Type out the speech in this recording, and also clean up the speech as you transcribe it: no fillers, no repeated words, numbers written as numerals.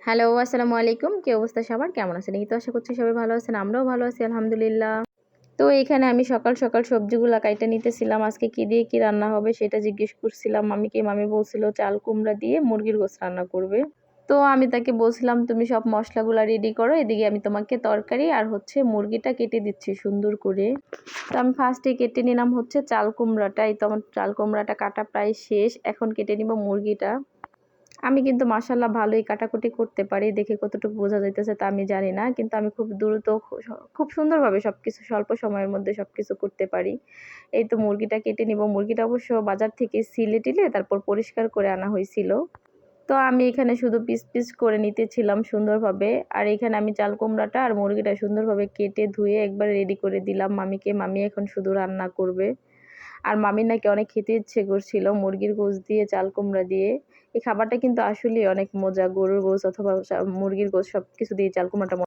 Hello, আসসালামু আলাইকুম। কি অবস্থা সবার? কেমন আছেন? এই তো আশা করছি সবাই ভালো আছেন। আমরাও ভালো আছি আলহামদুলিল্লাহ। তো এখানে আমি সকাল, সকাল সবজিগুলা কাইটা নিতেছিলাম। আজকে কি দিয়ে কি রান্না হবে সেটা জিজ্ঞেস করছিলাম মামিকে। মামি বলছিল চাল কুমড়া দিয়ে মুরগির গোশত রান্না করবে। তো আমি তাকে বলছিলাম, "তুমি সব মসলাগুলা রেডি করো। এদিকে আমি তোমাকে তরকারি আর মুরগিটা কেটে দিচ্ছি সুন্দর করে।" তো আমি ফার্স্টে কেটে নিলাম চাল কুমড়াটা। এই তো আমার চাল কুমড়াটা কাটা প্রায় শেষ। এখন কেটে নিব মুরগিটা। আমি কিন্তু মাশাআল্লাহ ভালোই কাটাকুটি করতে পারি। দেখে কতটুকু বোঝা যাইতেছে তা আমি জানি না। কিন্তু আমি খুব দ্রুত খুব সুন্দরভাবে সবকিছু স্বল্প সময়ের মধ্যে সবকিছু করতে পারি। এই তো মুরগিটা কেটে নিব। মুরগিটা অবশ্য বাজার থেকে ছিলে-টিলে তারপর পরিষ্কার করে আনা হইছিল। তো আমি এখানে শুধু পিস, পিস করে নিতেছিলাম সুন্দরভাবে। আর এখানে আমি চাল কুমড়াটা আর মুরগিটা সুন্দরভাবে কেটে ধুয়ে একবারে রেডি করে দিলাম মামিকে। মামি এখন শুধু রান্না করবে। আর মামির নাকি অনেক খেতে ইচ্ছে করছিল মুরগির গোশত দিয়ে চাল কুমড়া দিয়ে। এই খাবারটা কিন্তু আসলেই অনেক মজা। গরুর গোশত অথবা মুরগির গোশত সবকিছু দিয়ে চাল কুমড়াটা